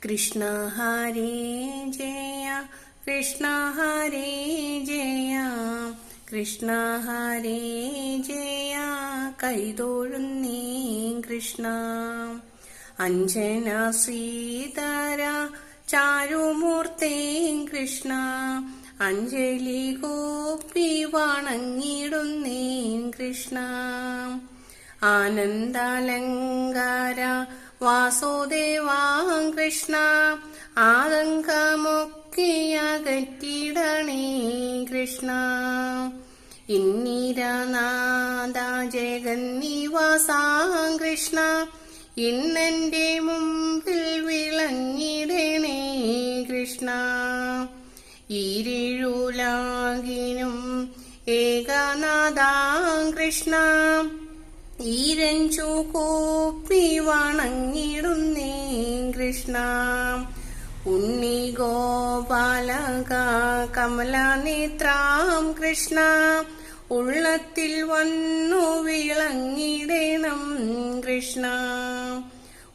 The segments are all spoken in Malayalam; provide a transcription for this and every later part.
കൃഷ്ണ ഹരേ ജയ കൃഷ്ണ ഹരേ ജയ കൃഷ്ണ ഹരേ ജയ കൈതൊഴുന്നീ കൃഷ്ണ. അഞ്ജന ശ്രീധര ചാരുമൂർത്തേ കൃഷ്ണ അഞ്ജലി ഗോപി വണങ്ങിടുന്നേ കൃഷ്ണ. ആനന്ദാലങ്കാര വാസുദേവാ കൃഷ്ണ ആതങ്കമൊക്കെയകറ്റിടണേ കൃഷ്ണ. ഇന്ദിരനാഥ ജഗന്നിവാസാ കൃഷ്ണ ഇന്നെന്റെ മുമ്പിൽ വിളങ്ങിടണേ കൃഷ്ണ. ഈരിഴുലാകിനും ഏകനാഥാ കൃഷ്ണ ഈരഞ്ചു കോപ്പി വണങ്ങിടുന്നേ കൃഷ്ണ. ഉണ്ണി ഗോപാലക കമലനേത്രാം കൃഷ്ണ ഉള്ളത്തിൽ വന്നു വിളങ്ങിടണം കൃഷ്ണ.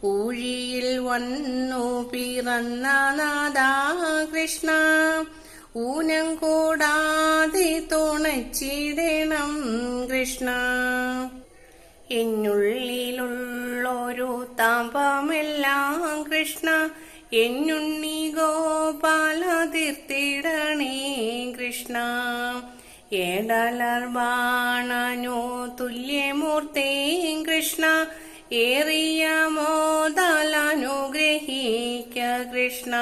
ഊഴിയിൽ വന്നു പിറന്ന നാഥാ കൃഷ്ണ ഊനം കൂടാതെ തുണച്ചിടണം കൃഷ്ണ. എന്നുള്ളിലുള്ളൊരു താപമെല്ലാം കൃഷ്ണ എന്നുണ്ണി ഗോപാല തീർത്തിടണേ കൃഷ്ണ. ഏടലർ ബാണനോ തുല്യമൂർത്തേ കൃഷ്ണ ഏറിയ മോദാലനുഗ്രഹിക്ക കൃഷ്ണ.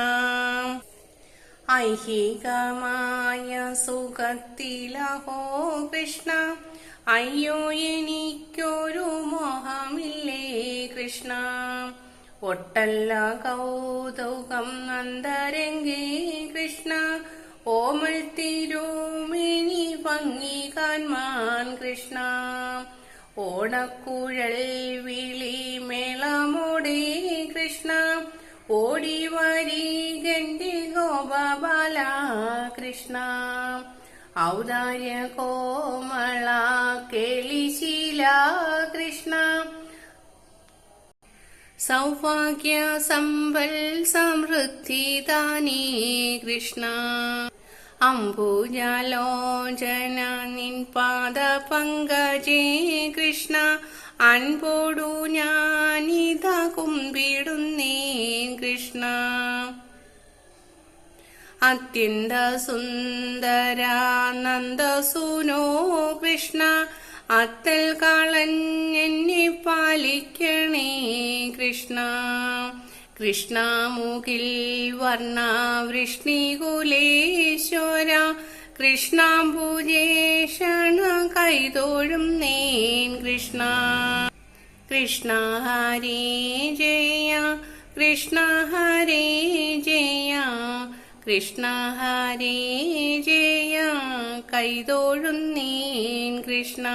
ഐഹികമായ സുഖത്തിലഹോ കൃഷ്ണ അയ്യോ എനിക്കൊരു മോഹമില്ലേ കൃഷ്ണ. ഒട്ടല്ല കൗതുകം അന്തരംഗേ കൃഷ്ണ ഓമൽ തിരുമേനി ഭംഗി കാൺമാൻ കൃഷ്ണ. ഓടക്കുഴൽ വിളി മേളമോടേ കൃഷ്ണ ഓടി വരികന്റെ ഗോപബാല കൃഷ്ണ. ഔദാര്യ കോമള കേളിശീല കൃഷ്ണ സൗഭാഗ്യ സമ്പൽ സമൃദ്ധി താനേ കൃഷ്ണ. അംബുജലോചന നിൻ പാദ പങ്കജേ കൃഷ്ണ അൻപോടു ഞാനിതാ കുമ്പിടുന്നേ കൃഷ്ണ. അത്യന്ത സുന്ദരാനന്ദസൂനോ കൃഷ്ണ അത്തൽ കളഞ്ഞെന്നെ പാലിക്കണേ കൃഷ്ണ. കൃഷ്ണമുഖിൽ വർണ്ണ വൃഷ്ണികുലേശ്വര കൃഷ്ണാംബുജേഷണ കൈതൊഴും നേൻ കൃഷ്ണ. കൃഷ്ണ ഹരേ ജയ കൃഷ്ണ ഹരേ ജയ കൃഷ്ണ ഹരേ ജയ കൈതൊഴും നേൻ കൃഷ്ണ.